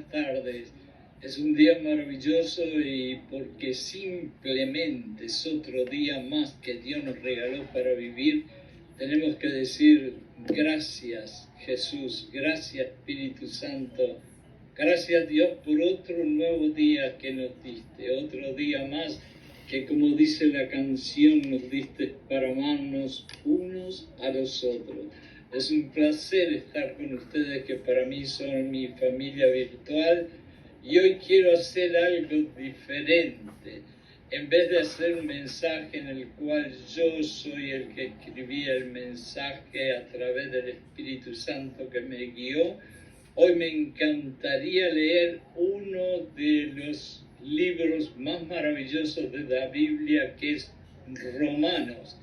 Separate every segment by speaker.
Speaker 1: buenas tardes. Es un día maravilloso y porque simplemente es otro día más que Dios nos regaló para vivir, tenemos que decir gracias Jesús, gracias Espíritu Santo, gracias Dios por otro nuevo día que nos diste, otro día más que, como dice la canción, nos diste para amarnos unos a los otros. Es un placer estar con ustedes, que para mí son mi familia virtual, y hoy quiero hacer algo diferente. En vez de hacer un mensaje en el cual yo soy el que escribía el mensaje a través del Espíritu Santo que me guió, hoy me encantaría leer uno de los libros más maravillosos de la Biblia, que es Romanos.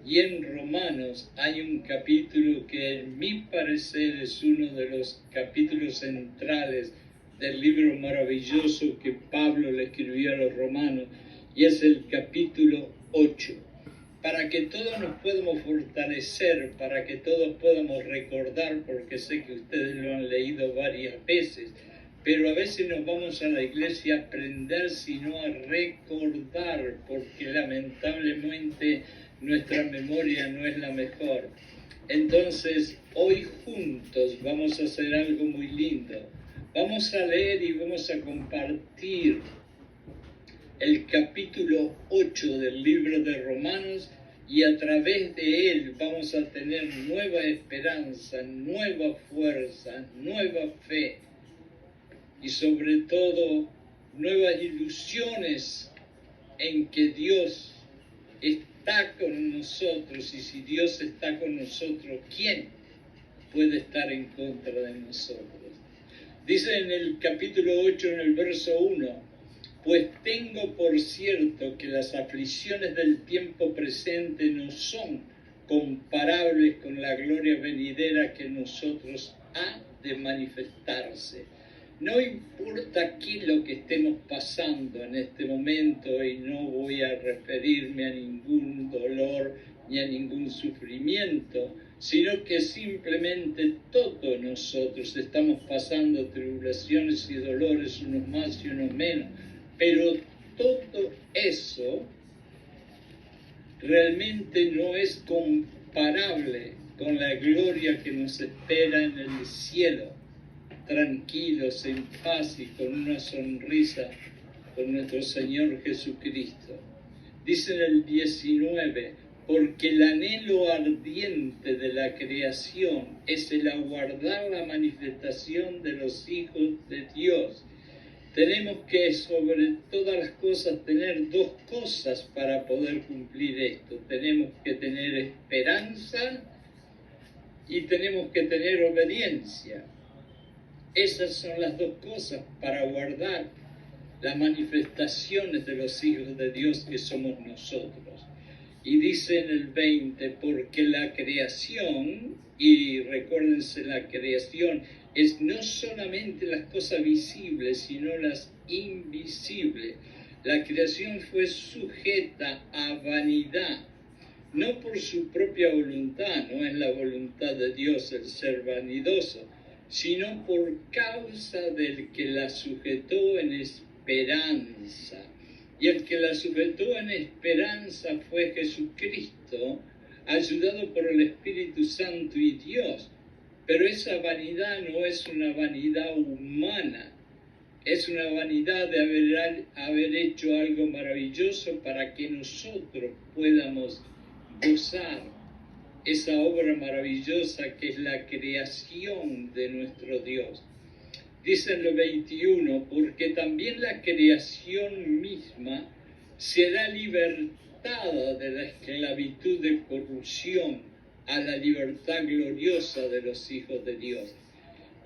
Speaker 1: Y en Romanos hay un capítulo que, en mi parecer, es uno de los capítulos centrales del libro maravilloso que Pablo le escribió a los romanos, y es el capítulo 8. Para que todos nos podamos fortalecer, para que todos podamos recordar, porque sé que ustedes lo han leído varias veces, pero a veces nos vamos a la iglesia a aprender, sino a recordar, porque lamentablemente nuestra memoria no es la mejor. Entonces, hoy juntos vamos a hacer algo muy lindo. Vamos a leer y vamos a compartir el capítulo 8 del libro de Romanos, y a través de él vamos a tener nueva esperanza, nueva fuerza, nueva fe y sobre todo nuevas ilusiones en que Dios está con nosotros. Y si Dios está con nosotros, ¿quién puede estar en contra de nosotros? Dice en el capítulo 8, en el verso 1, pues tengo por cierto que las aflicciones del tiempo presente no son comparables con la gloria venidera que en nosotros ha de manifestarse. No importa qué lo que estemos pasando en este momento, y no voy a referirme a ningún dolor ni a ningún sufrimiento, sino que simplemente todos nosotros estamos pasando tribulaciones y dolores, unos más y unos menos, pero todo eso realmente no es comparable con la gloria que nos espera en el cielo, tranquilos, en paz y con una sonrisa con nuestro Señor Jesucristo. Dice en el 19, porque el anhelo ardiente de la creación es el aguardar la manifestación de los hijos de Dios. Tenemos que, sobre todas las cosas, tener dos cosas para poder cumplir esto. Tenemos que tener esperanza y tenemos que tener obediencia. Esas son las dos cosas para guardar las manifestaciones de los hijos de Dios que somos nosotros. Y dice en el 20, porque la creación, y recuérdense, la creación es no solamente las cosas visibles, sino las invisibles. La creación fue sujeta a vanidad, no por su propia voluntad, no es la voluntad de Dios el ser vanidoso, sino por causa del que la sujetó en esperanza. Y el que la sujetó en esperanza fue Jesucristo, ayudado por el Espíritu Santo y Dios. Pero esa vanidad no es una vanidad humana, es una vanidad de haber hecho algo maravilloso para que nosotros podamos gozar esa obra maravillosa que es la creación de nuestro Dios. Dice en el 21, porque también la creación misma será libertada de la esclavitud de corrupción a la libertad gloriosa de los hijos de Dios.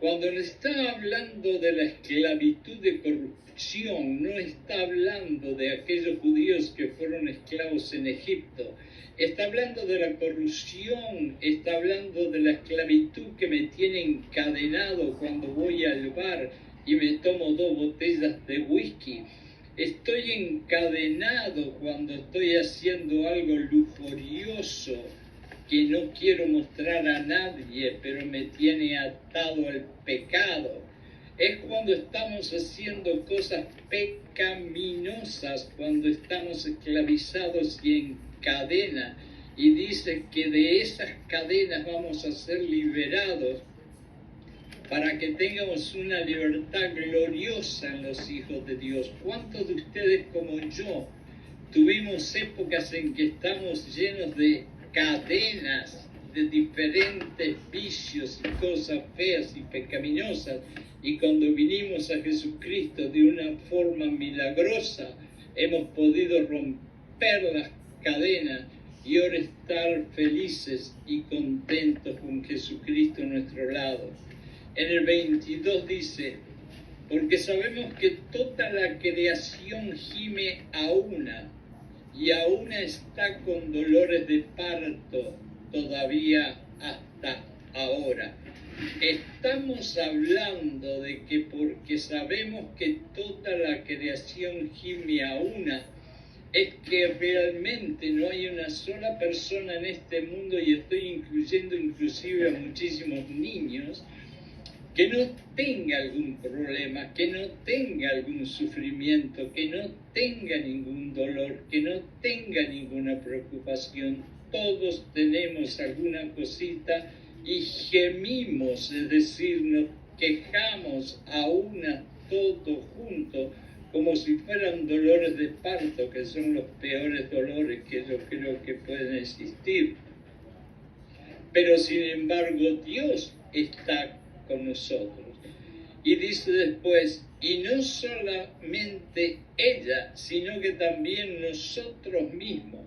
Speaker 1: Cuando está hablando de la esclavitud de corrupción, no está hablando de aquellos judíos que fueron esclavos en Egipto. Está hablando de la corrupción, está hablando de la esclavitud que me tiene encadenado cuando voy al bar y me tomo 2 botellas de whisky. Estoy encadenado cuando estoy haciendo algo lujurioso que no quiero mostrar a nadie, pero me tiene atado al pecado. Es cuando estamos haciendo cosas pecaminosas, cuando estamos esclavizados y en cadena. Y dice que de esas cadenas vamos a ser liberados para que tengamos una libertad gloriosa en los hijos de Dios. ¿Cuántos de ustedes como yo tuvimos épocas en que estamos llenos de cadenas, de diferentes vicios y cosas feas y pecaminosas? Y cuando vinimos a Jesucristo de una forma milagrosa, hemos podido romper las cadenas y ahora estar felices y contentos con Jesucristo a nuestro lado. En el 22 dice, porque sabemos que toda la creación gime a una, y a una está con dolores de parto todavía hasta ahora. Estamos hablando de que porque sabemos que toda la creación gime a una, es que realmente no hay una sola persona en este mundo, y estoy incluyendo inclusive a muchísimos niños, que no tenga algún problema, que no tenga algún sufrimiento, que no tenga ningún dolor, que no tenga ninguna preocupación. Todos tenemos alguna cosita y gemimos, es decir, nos quejamos a una todos juntos, como si fueran dolores de parto, que son los peores dolores que yo creo que pueden existir. Pero sin embargo, Dios está con nosotros. Y dice después, y no solamente ella, sino que también nosotros mismos,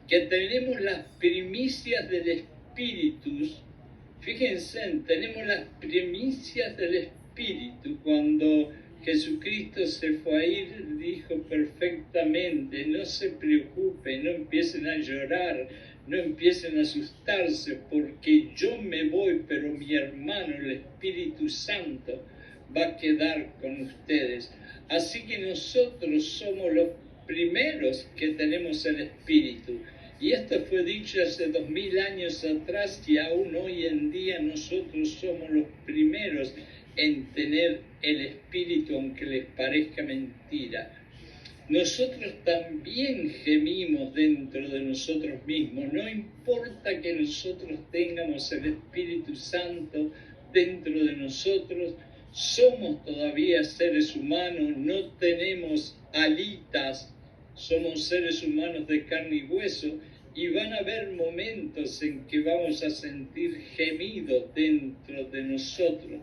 Speaker 1: que tenemos las primicias del Espíritu. Fíjense, tenemos las primicias del Espíritu. Cuando Jesucristo se fue a ir, dijo perfectamente, no se preocupen, no empiecen a llorar, no empiecen a asustarse, porque yo me voy, pero mi hermano, el Espíritu Santo, va a quedar con ustedes. Así que nosotros somos los primeros que tenemos el Espíritu. Y esto fue dicho hace 2000 años atrás, y aún hoy en día nosotros somos los primeros en tener el Espíritu, aunque les parezca mentira. Nosotros también gemimos dentro de nosotros mismos. No importa que nosotros tengamos el Espíritu Santo dentro de nosotros, somos todavía seres humanos, no tenemos alitas, somos seres humanos de carne y hueso, y van a haber momentos en que vamos a sentir gemidos dentro de nosotros.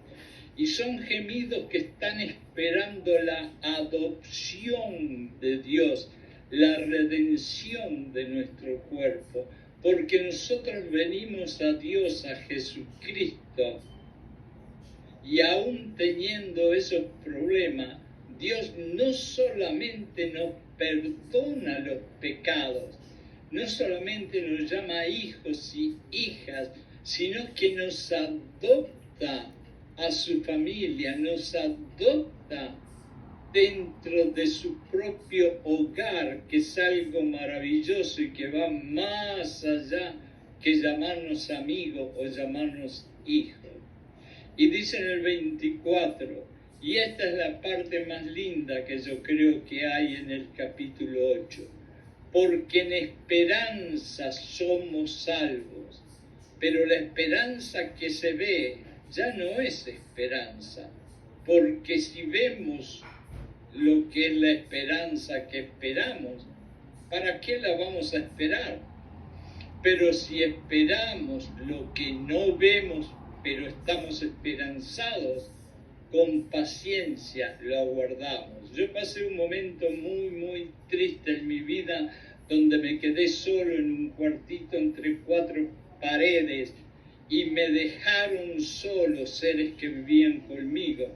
Speaker 1: Y son gemidos que están esperando la adopción de Dios, la redención de nuestro cuerpo, porque nosotros venimos a Dios, a Jesucristo, y aún teniendo esos problemas, Dios no solamente nos perdona los pecados, no solamente nos llama hijos y hijas, sino que nos adopta a su familia, nos adopta dentro de su propio hogar, que es algo maravilloso y que va más allá que llamarnos amigos o llamarnos hijos. Y dice en el 24, y esta es la parte más linda que yo creo que hay en el capítulo 8, porque en esperanza somos salvos, pero la esperanza que se ve ya no es esperanza, porque si vemos lo que es la esperanza que esperamos, ¿para qué la vamos a esperar? Pero si esperamos lo que no vemos, pero estamos esperanzados, con paciencia lo aguardamos. Yo pasé un momento muy triste en mi vida, donde me quedé solo en un cuartito entre 4 paredes, y me dejaron solos seres que vivían conmigo.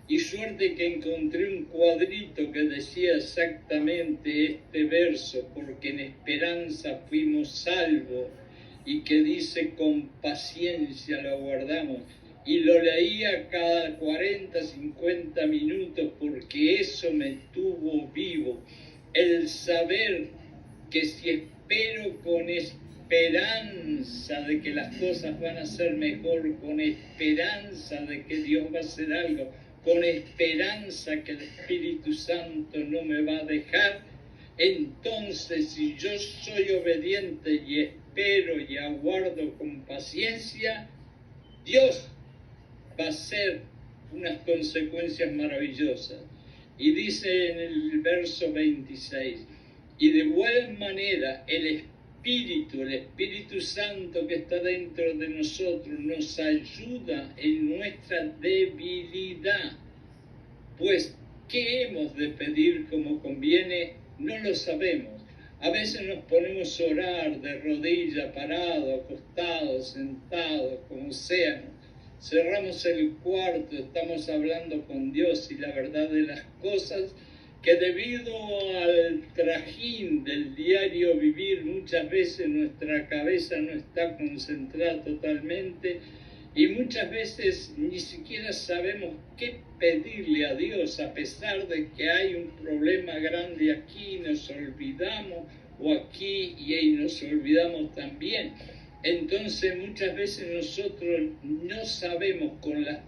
Speaker 1: Y suerte que encontré un cuadrito que decía exactamente este verso, porque en esperanza fuimos salvos, y que dice con paciencia lo aguardamos. Y lo leía cada 40, 50 minutos, porque eso me tuvo vivo. El saber que si espero con esperanza de que las cosas van a ser mejor, con esperanza de que Dios va a hacer algo, con esperanza que el Espíritu Santo no me va a dejar, entonces si yo soy obediente y espero y aguardo con paciencia, Dios va a ser unas consecuencias maravillosas. Y dice en el verso 26, y de igual manera el Espíritu Santo que está dentro de nosotros nos ayuda en nuestra debilidad. Pues, ¿qué hemos de pedir como conviene? No lo sabemos. A veces nos ponemos a orar de rodillas, parados, acostados, sentados, como sea. Cerramos el cuarto, estamos hablando con Dios y la verdad de las cosas que debido al trajín del diario vivir muchas veces nuestra cabeza no está concentrada totalmente y muchas veces ni siquiera sabemos qué pedirle a Dios a pesar de que hay un problema grande aquí, nos olvidamos o aquí y ahí nos olvidamos también. Entonces muchas veces nosotros no sabemos con las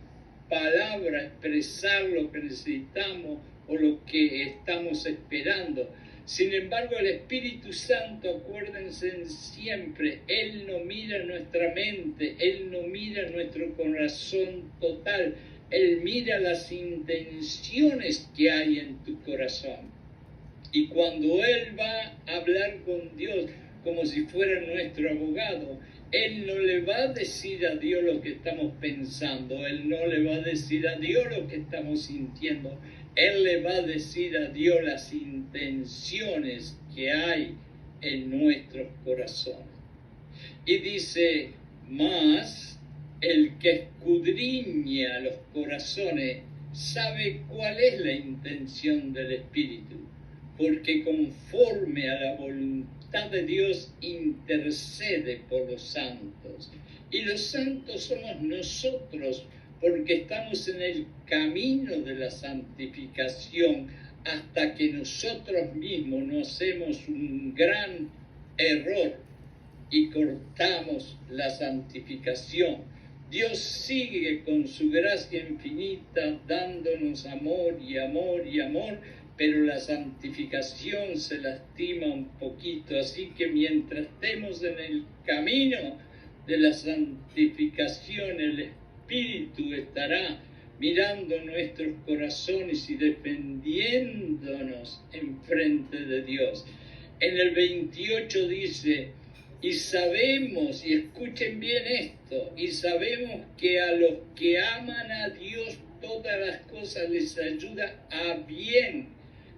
Speaker 1: palabras expresar lo que necesitamos o lo que estamos esperando. Sin embargo, el Espíritu Santo, acuérdense siempre, Él no mira nuestra mente, Él no mira nuestro corazón total, Él mira las intenciones que hay en tu corazón. Y cuando Él va a hablar con Dios como si fuera nuestro abogado, Él no le va a decir a Dios lo que estamos pensando, Él no le va a decir a Dios lo que estamos sintiendo, Él le va a decir a Dios las intenciones que hay en nuestros corazones. Y dice, más el que escudriña los corazones sabe cuál es la intención del Espíritu, porque conforme a la voluntad de Dios intercede por los santos. Y los santos somos nosotros, porque estamos en el camino de la santificación hasta que nosotros mismos no hacemos un gran error y cortamos la santificación. Dios sigue con su gracia infinita dándonos amor y amor y amor, pero la santificación se lastima un poquito, así que mientras estemos en el camino de la santificación, el Espíritu estará mirando nuestros corazones y defendiéndonos en frente de Dios. En el 28 dice, y sabemos, y escuchen bien esto, y sabemos que a los que aman a Dios todas las cosas les ayuda a bien.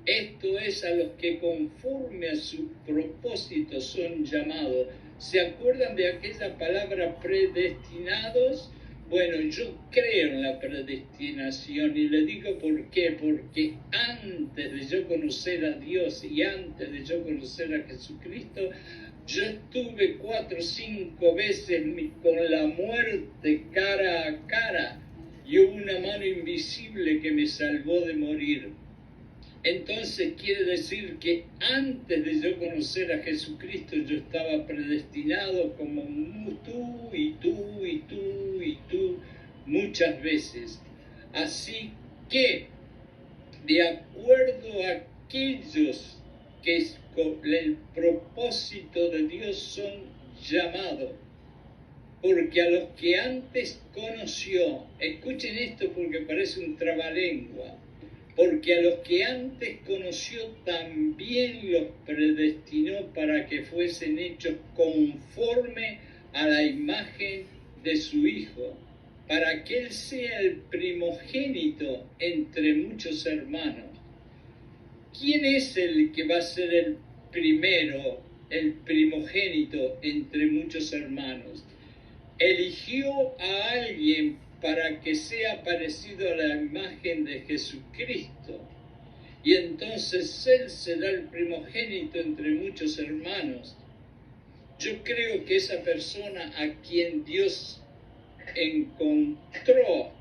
Speaker 1: Esto es a los que conforme a su propósito son llamados. ¿Se acuerdan de aquella palabra predestinados? Bueno, yo creo en la predestinación y le digo por qué, porque antes de yo conocer a Dios y antes de yo conocer a Jesucristo, yo estuve 4 o 5 veces con la muerte cara a cara y hubo una mano invisible que me salvó de morir. Entonces quiere decir que antes de yo conocer a Jesucristo yo estaba predestinado como tú y tú y tú y tú muchas veces. Así que, de acuerdo a aquellos que con el propósito de Dios son llamados, porque a los que antes conoció, escuchen esto porque parece un trabalengua, porque a los que antes conoció también los predestinó para que fuesen hechos conforme a la imagen de su Hijo, para que Él sea el primogénito entre muchos hermanos. ¿Quién es el que va a ser el primero, el primogénito entre muchos hermanos? Eligió a alguien para que sea parecido a la imagen de Jesucristo. Y entonces Él será el primogénito entre muchos hermanos. Yo creo que esa persona a quien Dios encontró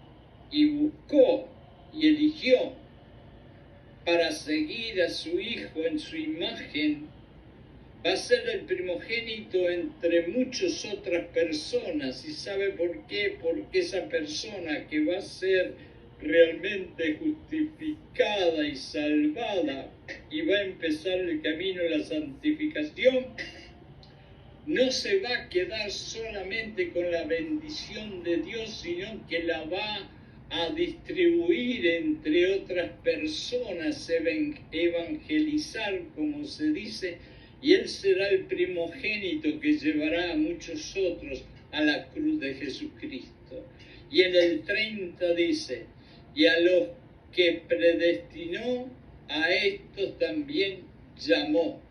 Speaker 1: y buscó y eligió para seguir a su Hijo en su imagen, va a ser el primogénito entre muchas otras personas. ¿Y sabe por qué? Porque esa persona que va a ser realmente justificada y salvada y va a empezar el camino de la santificación, no se va a quedar solamente con la bendición de Dios, sino que la va a distribuir entre otras personas, evangelizar, como se dice, y él será el primogénito que llevará a muchos otros a la cruz de Jesucristo. Y en el 30 dice, y a los que predestinó, a estos también llamó.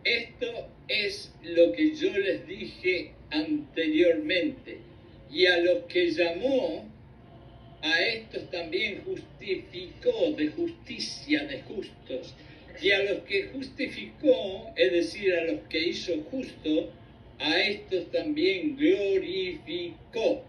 Speaker 1: Esto es lo que yo les dije anteriormente. Y a los que llamó, a estos también justificó, de justicia, de justos. Y a los que justificó, es decir, a los que hizo justo, a estos también glorificó.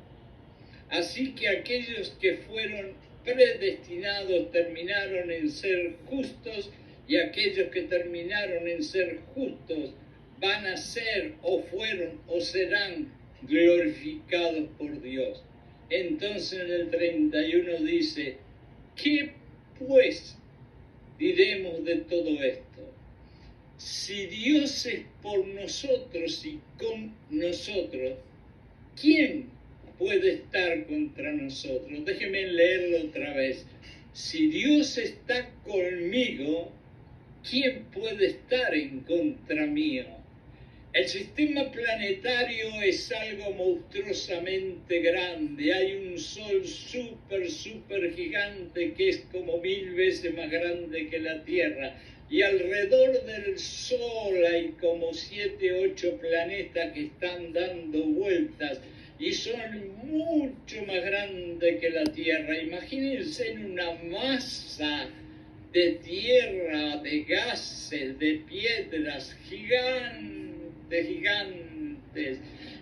Speaker 1: Así que aquellos que fueron predestinados terminaron en ser justos, y aquellos que terminaron en ser justos van a ser o fueron o serán glorificados por Dios. Entonces en el 31 dice, ¿qué pues diremos de todo esto? Si Dios es por nosotros y con nosotros, ¿quién puede estar contra nosotros? Déjenme leerlo otra vez. Si Dios está conmigo, ¿quién puede estar en contra mío? El sistema planetario es algo monstruosamente grande. Hay un sol súper gigante que es como 1000 veces más grande que la Tierra. Y alrededor del sol hay como 7, 8 planetas que están dando vueltas y son mucho más grandes que la Tierra. Imagínense en una masa de tierra, de gases, de piedras gigantes,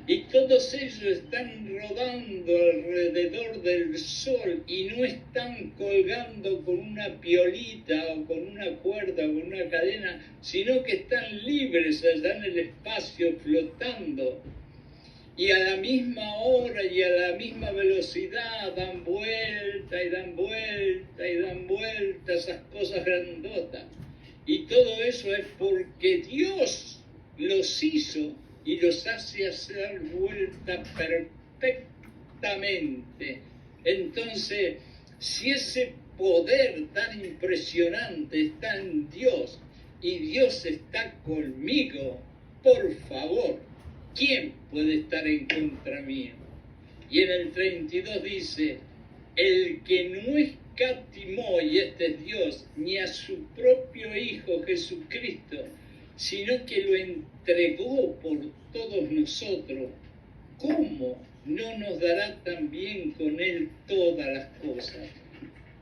Speaker 1: y todos ellos están rodando alrededor del sol y no están colgando con una piolita o con una cuerda o con una cadena, sino que están libres allá en el espacio flotando. Y a la misma hora y a la misma velocidad dan vuelta y dan vuelta y dan vuelta esas cosas grandotas. Y todo eso es porque Dios los hizo y los hace hacer vuelta perfectamente. Entonces, si ese poder tan impresionante está en Dios y Dios está conmigo, por favor, ¿quién puede estar en contra mío? Y en el 32 dice, el que no escatimó, y este es Dios, ni a su propio Hijo Jesucristo, sino que lo entregó por todos nosotros, ¿cómo no nos dará también con él todas las cosas?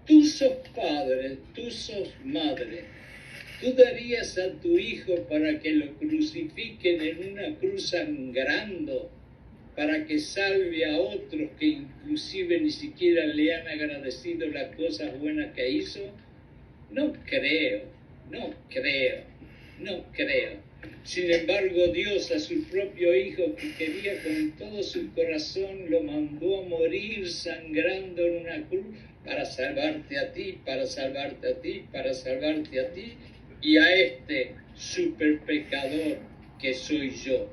Speaker 1: Tú sos padre, tú sos madre. ¿Tú darías a tu hijo para que lo crucifiquen en una cruz sangrando, para que salve a otros que inclusive ni siquiera le han agradecido las cosas buenas que hizo? No creo. Sin embargo, Dios a su propio Hijo, que quería con todo su corazón, lo mandó a morir sangrando en una cruz para salvarte a ti, para salvarte a ti, para salvarte a ti y a este super pecador que soy yo.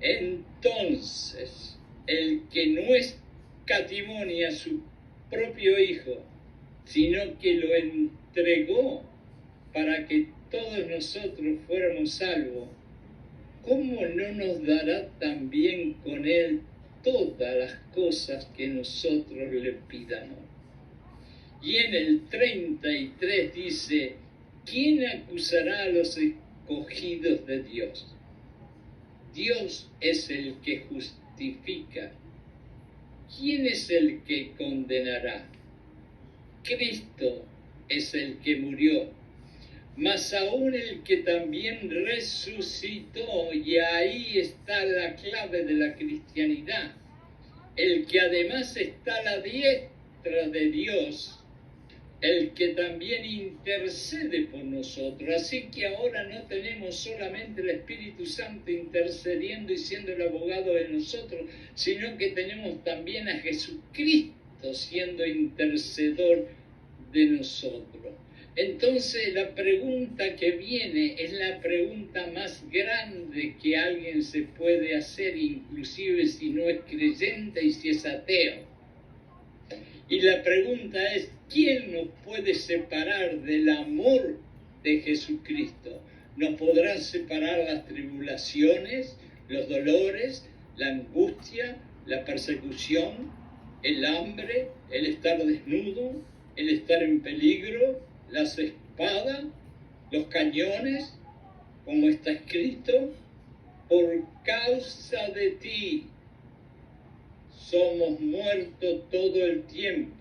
Speaker 1: Entonces, el que no escatimó ni a su propio Hijo, sino que lo entregó para que todos nosotros fuéramos salvos, ¿cómo no nos dará también con él todas las cosas que nosotros le pidamos? Y en el 33 dice, ¿quién acusará a los escogidos de Dios? Dios es el que justifica. ¿Quién es el que condenará? Cristo es el que murió, mas aún el que también resucitó, y ahí está la clave de la cristianidad, el que además está a la diestra de Dios, el que también intercede por nosotros. Así que ahora no tenemos solamente el Espíritu Santo intercediendo y siendo el abogado de nosotros, sino que tenemos también a Jesucristo Cristo siendo intercedor de nosotros. Entonces la pregunta que viene es la pregunta más grande que alguien se puede hacer, inclusive si no es creyente y si es ateo. Y la pregunta es, ¿quién nos puede separar del amor de Jesucristo? ¿Nos podrán separar las tribulaciones, los dolores, la angustia, la persecución, el hambre, el estar desnudo, el estar en peligro, las espadas, los cañones, como está escrito? Por causa de ti somos muertos todo el tiempo,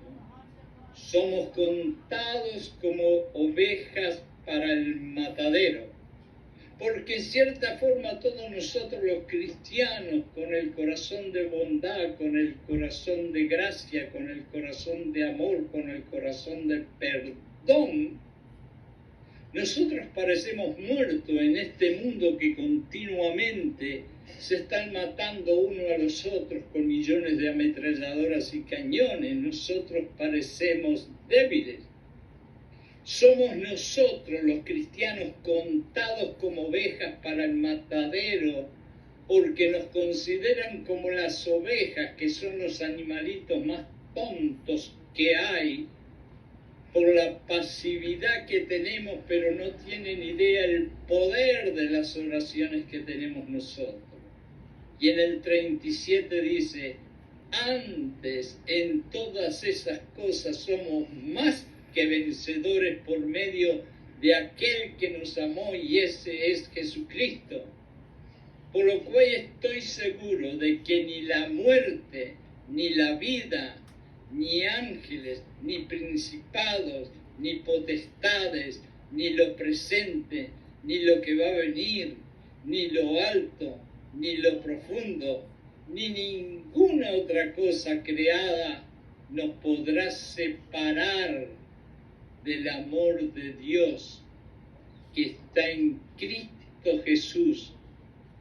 Speaker 1: somos contados como ovejas para el matadero, porque en cierta forma todos nosotros los cristianos, con el corazón de bondad, con el corazón de gracia, con el corazón de amor, con el corazón de perdón, nosotros parecemos muertos en este mundo que continuamente se están matando uno a los otros con millones de ametralladoras y cañones. Nosotros parecemos débiles. Somos nosotros los cristianos contados como ovejas para el matadero, porque nos consideran como las ovejas, que son los animalitos más tontos que hay, por la pasividad que tenemos, pero no tienen idea el poder de las oraciones que tenemos nosotros. Y en el 37 dice, antes en todas esas cosas somos más que vencedores por medio de aquel que nos amó, y ese es Jesucristo. Por lo cual estoy seguro de que ni la muerte, ni la vida, ni ángeles, ni principados, ni potestades, ni lo presente, ni lo que va a venir, ni lo alto, ni lo profundo, ni ninguna otra cosa creada nos podrá separar del amor de Dios que está en Cristo Jesús,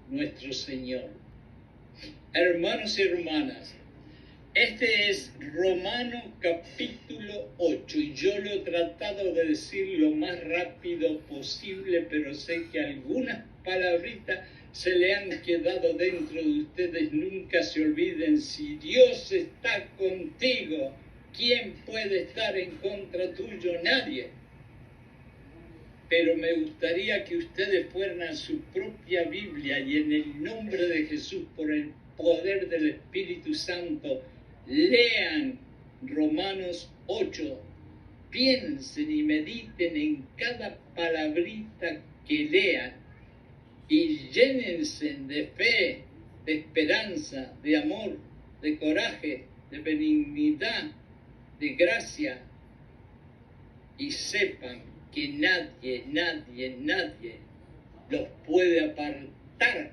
Speaker 1: nuestro Señor. Hermanos y hermanas, este es Romanos capítulo 8, y yo lo he tratado de decir lo más rápido posible, pero sé que algunas palabritas se le han quedado dentro de ustedes. Nunca se olviden, si Dios está contigo, ¿quién puede estar en contra tuyo? Nadie. Pero me gustaría que ustedes fueran a su propia Biblia y en el nombre de Jesús, por el poder del Espíritu Santo, lean Romanos 8, piensen y mediten en cada palabrita que lean y llénense de fe, de esperanza, de amor, de coraje, de benignidad, de gracia, y sepan que nadie los puede apartar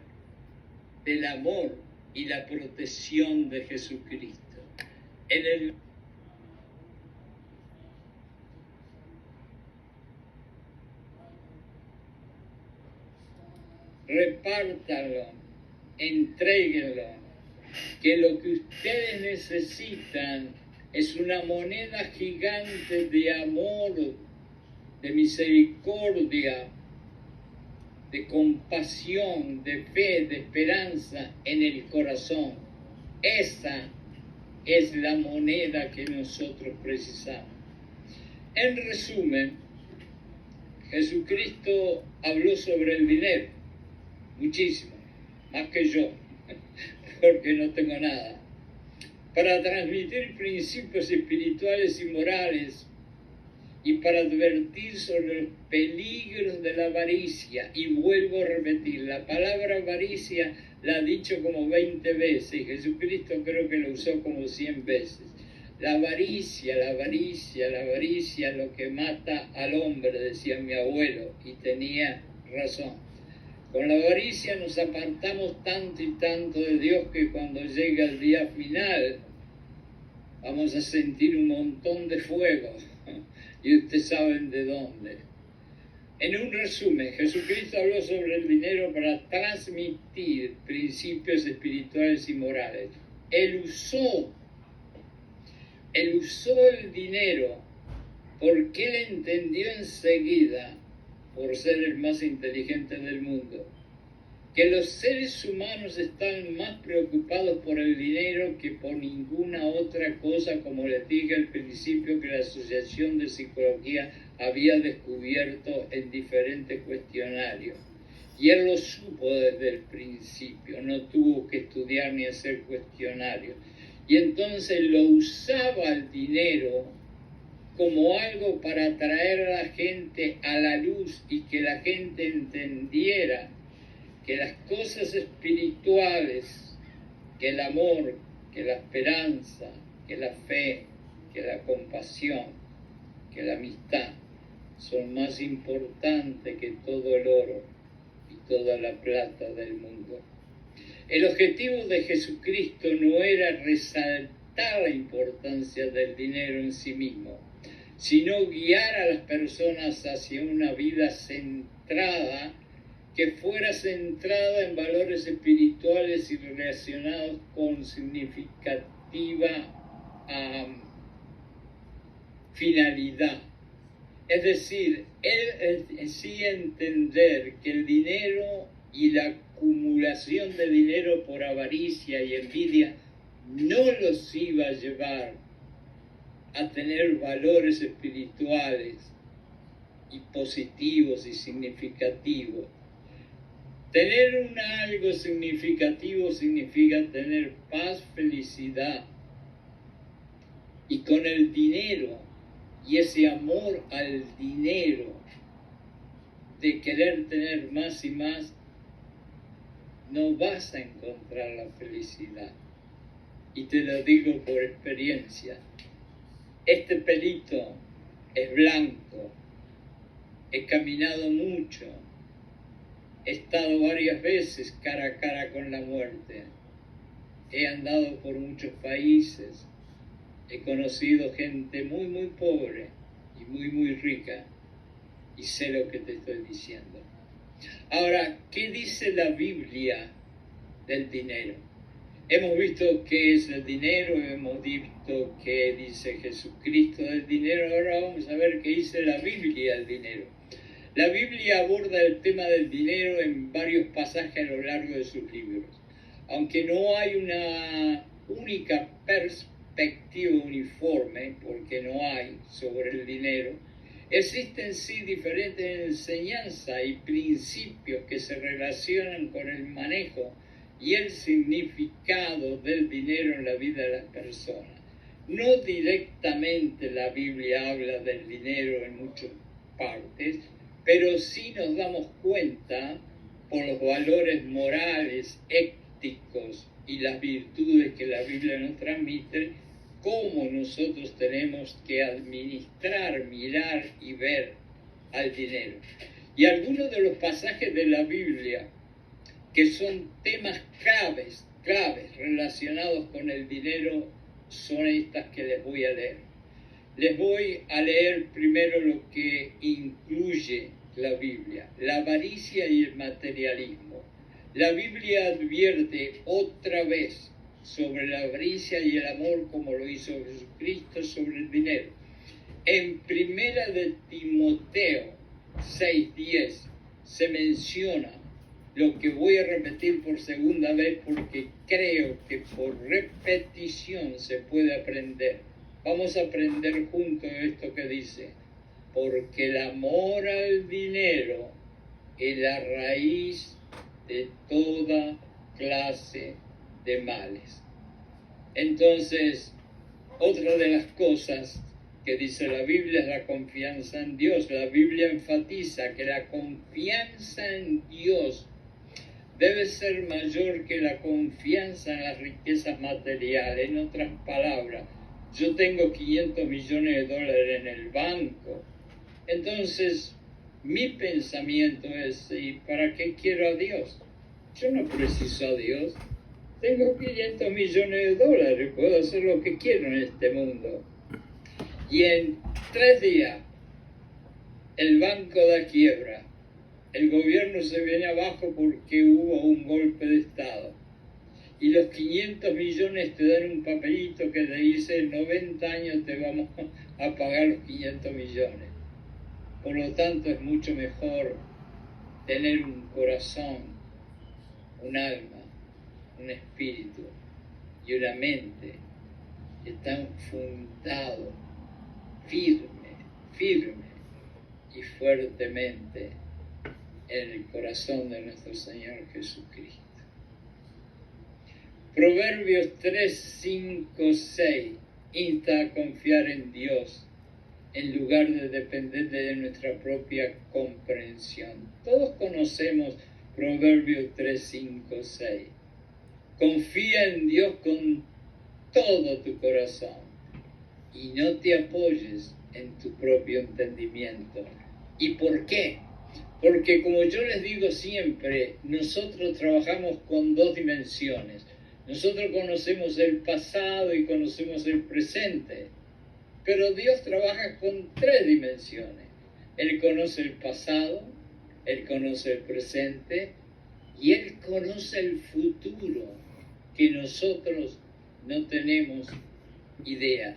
Speaker 1: del amor y la protección de Jesucristo. Repártalo, entréguenlo, que lo que ustedes necesitan es una moneda gigante de amor, de misericordia, de compasión, de fe, de esperanza en el corazón. Esa es la moneda que nosotros precisamos. En resumen, Jesucristo habló sobre el dinero, muchísimo, más que yo, porque no tengo nada, para transmitir principios espirituales y morales, y para advertir sobre los peligros de la avaricia. Y vuelvo a repetir, la palabra avaricia la ha dicho como 20 veces, y Jesucristo creo que lo usó como 100 veces. La avaricia, lo que mata al hombre, decía mi abuelo, y tenía razón. Con la avaricia nos apartamos tanto y tanto de Dios que cuando llega el día final vamos a sentir un montón de fuego, y ustedes saben de dónde. En un resumen, Jesucristo habló sobre el dinero para transmitir principios espirituales y morales. Él usó Él usó el dinero porque él entendió enseguida, por ser el más inteligente del mundo, que los seres humanos están más preocupados por el dinero que por ninguna otra cosa, como les dije al principio, que la Asociación de Psicología había descubierto en diferentes cuestionarios. Y él lo supo desde el principio, no tuvo que estudiar ni hacer cuestionarios. Y entonces lo usaba el dinero como algo para atraer a la gente a la luz y que la gente entendiera que las cosas espirituales, que el amor, que la esperanza, que la fe, que la compasión, que la amistad, son más importantes que todo el oro y toda la plata del mundo. El objetivo de Jesucristo no era resaltar la importancia del dinero en sí mismo, sino guiar a las personas hacia una vida centrada, que fuera centrada en valores espirituales y relacionados con significativa finalidad. Es decir, él sí entender que el dinero y la acumulación de dinero por avaricia y envidia no los iba a llevar a tener valores espirituales y positivos y significativos. Tener algo significativo significa tener paz, felicidad, y con el dinero y ese amor al dinero de querer tener más y más, no vas a encontrar la felicidad. Y te lo digo por experiencia. Este pelito es blanco, he caminado mucho, he estado varias veces cara a cara con la muerte, he andado por muchos países, he conocido gente muy, muy pobre y muy, muy rica, y sé lo que te estoy diciendo. Ahora, ¿qué dice la Biblia del dinero? Hemos visto qué es el dinero, hemos visto qué dice Jesucristo del dinero, ahora vamos a ver qué dice la Biblia del dinero. La Biblia aborda el tema del dinero en varios pasajes a lo largo de sus libros. Aunque no hay una única perspectiva uniforme, porque no hay, sobre el dinero, existen sí diferentes enseñanzas y principios que se relacionan con el manejo y el significado del dinero en la vida de las personas. No directamente la Biblia habla del dinero en muchas partes, pero sí nos damos cuenta, por los valores morales, éticos y las virtudes que la Biblia nos transmite, cómo nosotros tenemos que administrar, mirar y ver al dinero. Y algunos de los pasajes de la Biblia que son temas claves relacionados con el dinero son estas que les voy a leer. Les voy a leer primero lo que incluye la Biblia, la avaricia y el materialismo. La Biblia advierte otra vez sobre la avaricia y el amor, como lo hizo Jesucristo sobre el dinero. En primera de Timoteo 6:10 se menciona lo que voy a repetir por segunda vez porque creo que por repetición se puede aprender. Vamos a aprender juntos esto que dice: porque el amor al dinero es la raíz de toda clase de males. Entonces, otra de las cosas que dice la Biblia es la confianza en Dios. La Biblia enfatiza que la confianza en Dios debe ser mayor que la confianza en las riquezas materiales. En otras palabras, yo tengo 500 millones de dólares en el banco, entonces mi pensamiento es: ¿y para qué quiero a Dios? Yo no preciso a Dios, tengo 500 millones de dólares, puedo hacer lo que quiero en este mundo. Y en 3 días el banco da quiebra, el gobierno se viene abajo porque hubo un golpe de Estado. y los 500 millones te dan un papelito que te dice en 90 años te vamos a pagar los 500 millones. Por lo tanto, es mucho mejor tener un corazón, un alma, un espíritu y una mente que están fundados firme y fuertemente en el corazón de nuestro Señor Jesucristo. Proverbios 3, 5, 6 insta a confiar en Dios en lugar de depender de nuestra propia comprensión. Todos conocemos Proverbios 3, 5, 6. Confía en Dios con todo tu corazón y no te apoyes en tu propio entendimiento. ¿Y por qué? Porque como yo les digo siempre, nosotros trabajamos con dos dimensiones. Nosotros conocemos el pasado y conocemos el presente, pero Dios trabaja con tres dimensiones. Él conoce el pasado, Él conoce el presente y Él conoce el futuro, que nosotros no tenemos idea.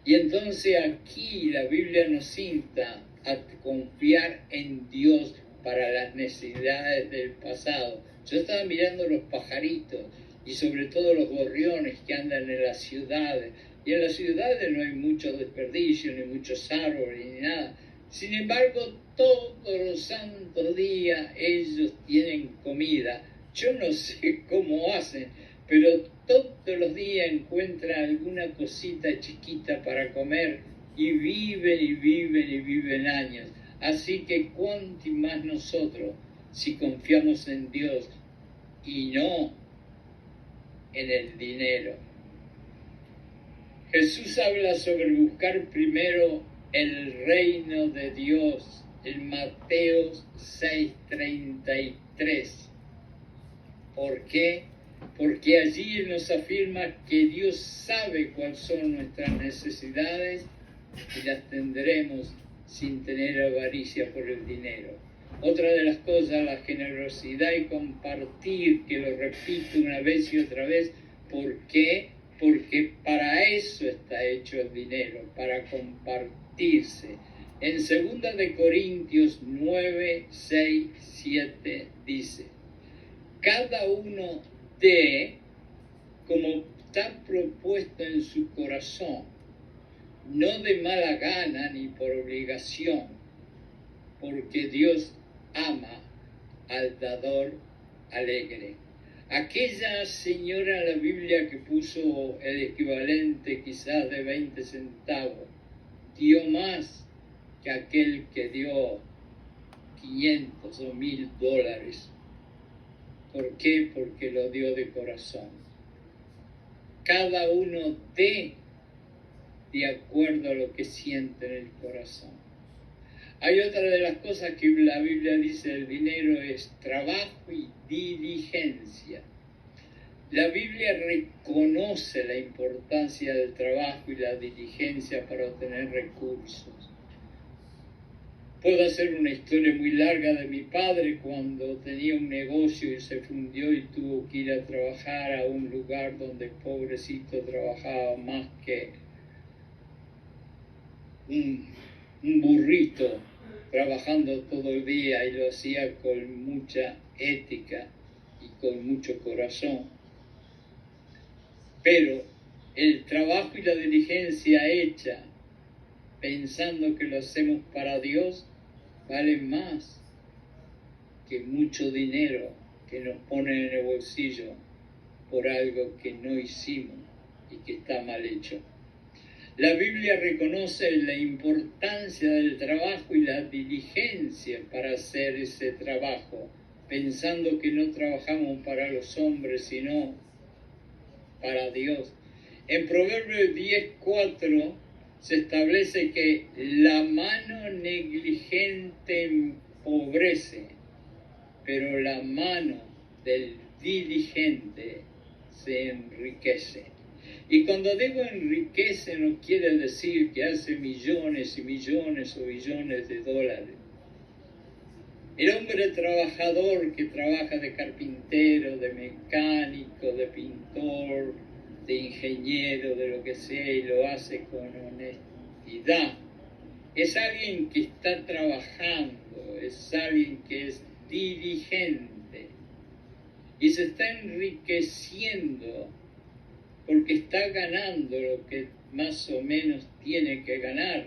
Speaker 1: Y entonces aquí la Biblia nos insta a confiar en Dios para las necesidades del pasado. Yo estaba mirando los pajaritos y sobre todo los gorriones que andan en las ciudades. Y en las ciudades no hay mucho desperdicio, ni muchos árboles, ni nada. Sin embargo, todos los santos días ellos tienen comida. Yo no sé cómo hacen, pero todos los días encuentran alguna cosita chiquita para comer y viven y viven y viven años. Así que cuánto más nosotros, si confiamos en Dios y no en el dinero. Jesús habla sobre buscar primero el reino de Dios en Mateo 6:33. ¿Por qué? Porque allí Él nos afirma que Dios sabe cuáles son nuestras necesidades y las tendremos sin tener avaricia por el dinero. Otra de las cosas, la generosidad y compartir, que lo repito una vez y otra vez. ¿Por qué? Porque para eso está hecho el dinero, para compartirse. En 2 de Corintios 9, 6, 7 dice: cada uno dé como está propuesto en su corazón, no de mala gana ni por obligación, porque Dios ama al dador alegre. Aquella señora en la Biblia que puso el equivalente quizás de 20 centavos, dio más que aquel que dio 500 o 1000 dólares. ¿Por qué? Porque lo dio de corazón. Cada uno dé de acuerdo a lo que siente en el corazón. Hay otra de las cosas que la Biblia dice: el dinero es trabajo y diligencia. La Biblia reconoce la importancia del trabajo y la diligencia para obtener recursos. Puedo hacer una historia muy larga de mi padre cuando tenía un negocio y se fundió y tuvo que ir a trabajar a un lugar donde pobrecito trabajaba más que un burrito, trabajando todo el día, y lo hacía con mucha ética y con mucho corazón. Pero el trabajo y la diligencia hecha pensando que lo hacemos para Dios vale más que mucho dinero que nos ponen en el bolsillo por algo que no hicimos y que está mal hecho. La Biblia reconoce la importancia del trabajo y la diligencia para hacer ese trabajo, pensando que no trabajamos para los hombres, sino para Dios. En Proverbios 10:4 se establece que la mano negligente empobrece, pero la mano del diligente se enriquece. Y cuando digo enriquece, no quiere decir que hace millones y millones o billones de dólares. El hombre trabajador que trabaja de carpintero, de mecánico, de pintor, de ingeniero, de lo que sea, y lo hace con honestidad, es alguien que está trabajando, es alguien que es diligente y se está enriqueciendo porque está ganando lo que más o menos tiene que ganar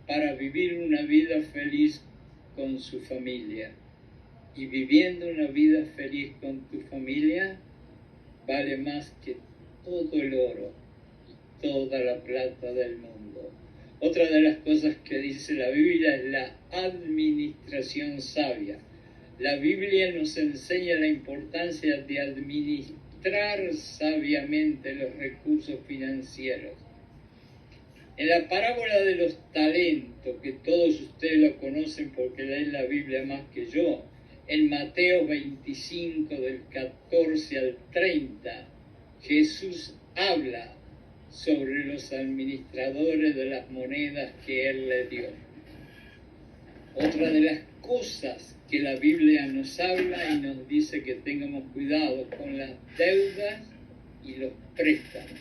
Speaker 1: para vivir una vida feliz con su familia. Y viviendo una vida feliz con tu familia vale más que todo el oro y toda la plata del mundo. Otra de las cosas que dice la Biblia es la administración sabia. La Biblia nos enseña la importancia de administrar sabiamente los recursos financieros. En la parábola de los talentos, que todos ustedes lo conocen porque leen la Biblia más que yo, en Mateo 25 del 14 al 30, Jesús habla sobre los administradores de las monedas que Él le dio. Otra de las cosas que la Biblia nos habla y nos dice que tengamos cuidado con las deudas y los préstamos.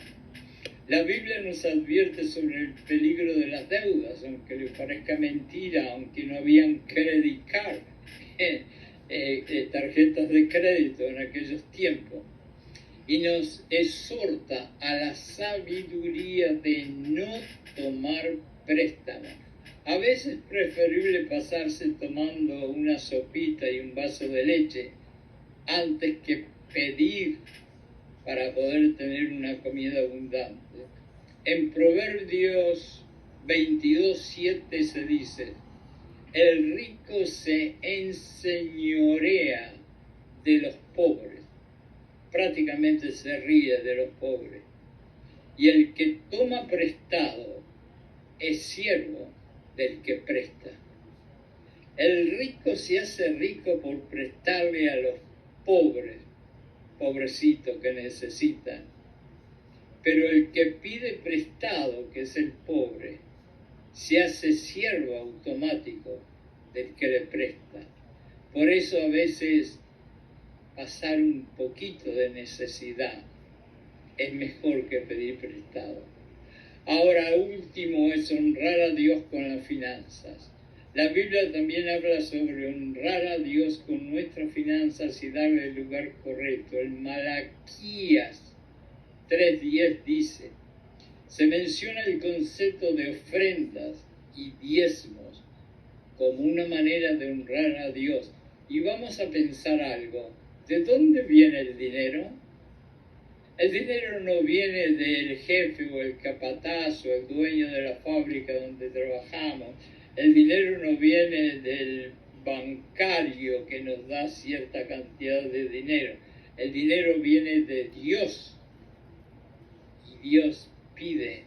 Speaker 1: La Biblia nos advierte sobre el peligro de las deudas, aunque le parezca mentira, aunque no habían credit card, tarjetas de crédito en aquellos tiempos. Y nos exhorta a la sabiduría de no tomar préstamos. A veces es preferible pasarse tomando una sopita y un vaso de leche antes que pedir para poder tener una comida abundante. En Proverbios 22:7 se dice: el rico se enseñorea de los pobres, prácticamente se ríe de los pobres, y el que toma prestado es siervo del que presta. El rico se hace rico por prestarle a los pobres, pobrecitos que necesitan, pero el que pide prestado, que es el pobre, se hace siervo automático del que le presta. Por eso a veces pasar un poquito de necesidad es mejor que pedir prestado. Ahora, último es honrar a Dios con las finanzas. La Biblia también habla sobre honrar a Dios con nuestras finanzas y darle el lugar correcto. En Malaquías 3:10 dice, se menciona el concepto de ofrendas y diezmos como una manera de honrar a Dios. Y vamos a pensar algo. ¿De dónde viene el dinero? El dinero no viene del jefe o el capataz o el dueño de la fábrica donde trabajamos. El dinero no viene del bancario que nos da cierta cantidad de dinero. El dinero viene de Dios. Y Dios pide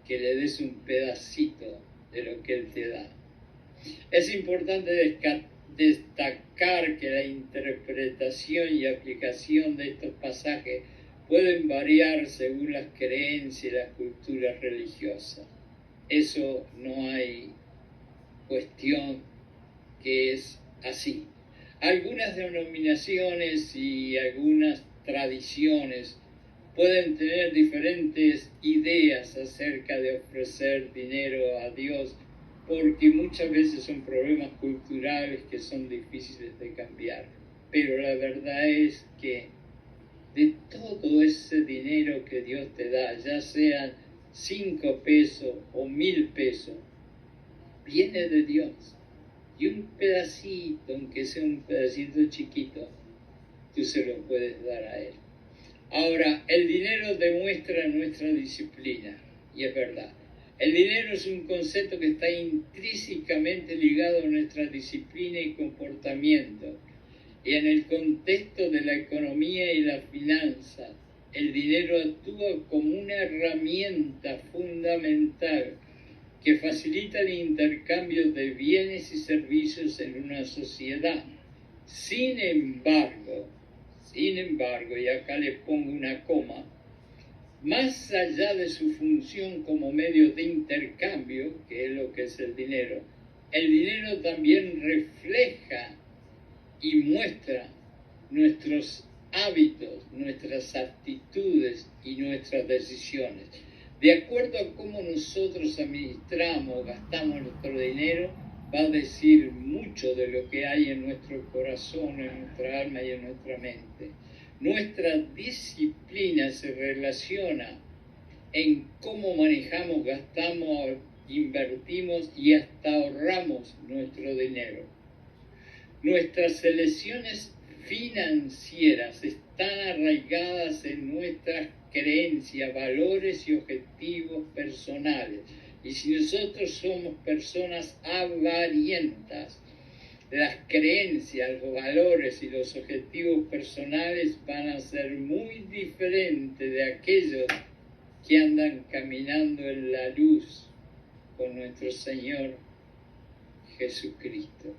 Speaker 1: que le des un pedacito de lo que Él te da. Es importante destacar que la interpretación y aplicación de estos pasajes pueden variar según las creencias y las culturas religiosas. Eso no hay cuestión, que es así. Algunas denominaciones y algunas tradiciones pueden tener diferentes ideas acerca de ofrecer dinero a Dios, porque muchas veces son problemas culturales que son difíciles de cambiar. Pero la verdad es que de todo ese dinero que Dios te da, ya sean 5 pesos o 1000 pesos, viene de Dios. Y un pedacito, aunque sea un pedacito chiquito, tú se lo puedes dar a Él. Ahora, el dinero demuestra nuestra disciplina, y es verdad. El dinero es un concepto que está intrínsecamente ligado a nuestra disciplina y comportamiento. Y en el contexto de la economía y la finanza, el dinero actúa como una herramienta fundamental que facilita el intercambio de bienes y servicios en una sociedad. Sin embargo, y acá le pongo una coma, más allá de su función como medio de intercambio, que es lo que es el dinero, el dinero también refleja y muestra nuestros hábitos, nuestras actitudes y nuestras decisiones. De acuerdo a cómo nosotros administramos, gastamos nuestro dinero, va a decir mucho de lo que hay en nuestro corazón, en nuestra alma y en nuestra mente. Nuestra disciplina se relaciona en cómo manejamos, gastamos, invertimos y hasta ahorramos nuestro dinero. Nuestras elecciones financieras están arraigadas en nuestras creencias, valores y objetivos personales. Y si nosotros somos personas avarientas, las creencias, los valores y los objetivos personales van a ser muy diferentes de aquellos que andan caminando en la luz con nuestro Señor Jesucristo.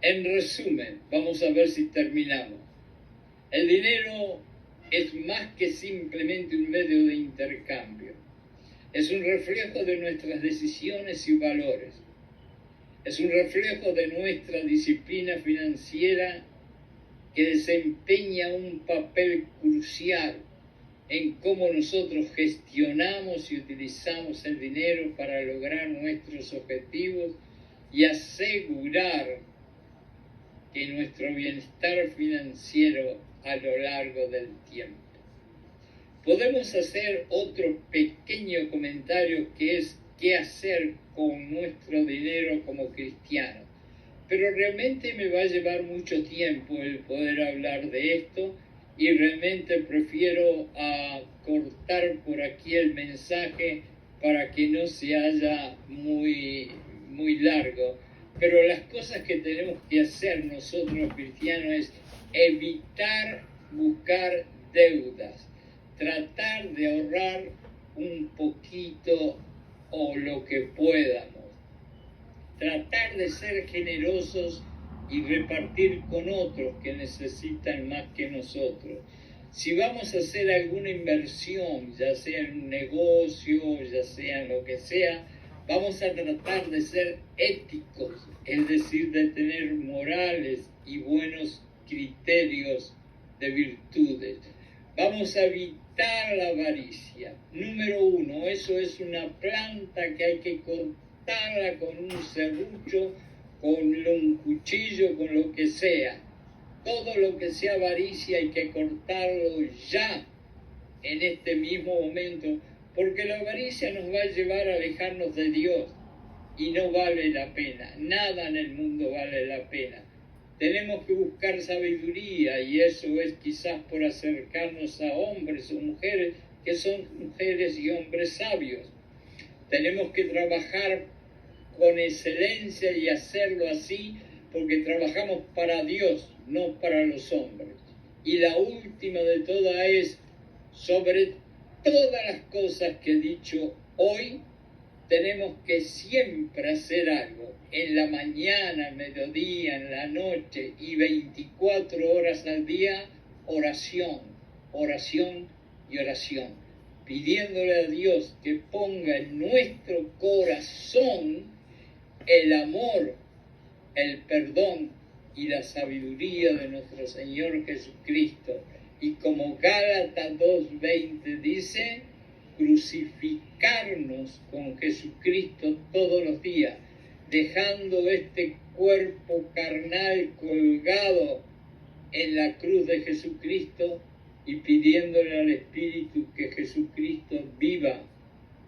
Speaker 1: En resumen, vamos a ver si terminamos. El dinero es más que simplemente un medio de intercambio. Es un reflejo de nuestras decisiones y valores. Es un reflejo de nuestra disciplina financiera que desempeña un papel crucial en cómo nosotros gestionamos y utilizamos el dinero para lograr nuestros objetivos y asegurar que nuestro bienestar financiero a lo largo del tiempo. Podemos hacer otro pequeño comentario que es qué hacer con nuestro dinero como cristianos. Pero realmente me va a llevar mucho tiempo el poder hablar de esto y realmente prefiero cortar por aquí el mensaje para que no se haya muy largo. Pero las cosas que tenemos que hacer nosotros los cristianos es evitar buscar deudas, tratar de ahorrar un poquito o lo que podamos, tratar de ser generosos y repartir con otros que necesitan más que nosotros. Si vamos a hacer alguna inversión, ya sea en un negocio, ya sea en lo que sea, vamos a tratar de ser éticos, es decir, de tener morales y buenos criterios de virtudes. Vamos a evitar la avaricia. Número 1, eso es una planta que hay que cortarla con un serrucho, con un cuchillo, con lo que sea. Todo lo que sea avaricia hay que cortarlo ya, en este mismo momento, porque la avaricia nos va a llevar a alejarnos de Dios y no vale la pena. Nada en el mundo vale la pena. Tenemos que buscar sabiduría y eso es quizás por acercarnos a hombres o mujeres que son mujeres y hombres sabios. Tenemos que trabajar con excelencia y hacerlo así porque trabajamos para Dios, no para los hombres. Y la última de todas es, sobre todas las cosas que he dicho hoy, tenemos que siempre hacer algo, en la mañana, al mediodía, en la noche y 24 horas al día, oración, oración y oración, pidiéndole a Dios que ponga en nuestro corazón el amor, el perdón y la sabiduría de nuestro Señor Jesucristo. Y como Gálatas 2:20 dice, crucificarnos con Jesucristo todos los días, dejando este cuerpo carnal colgado en la cruz de Jesucristo y pidiéndole al Espíritu que Jesucristo viva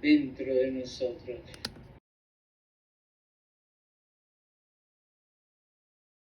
Speaker 1: dentro de nosotros.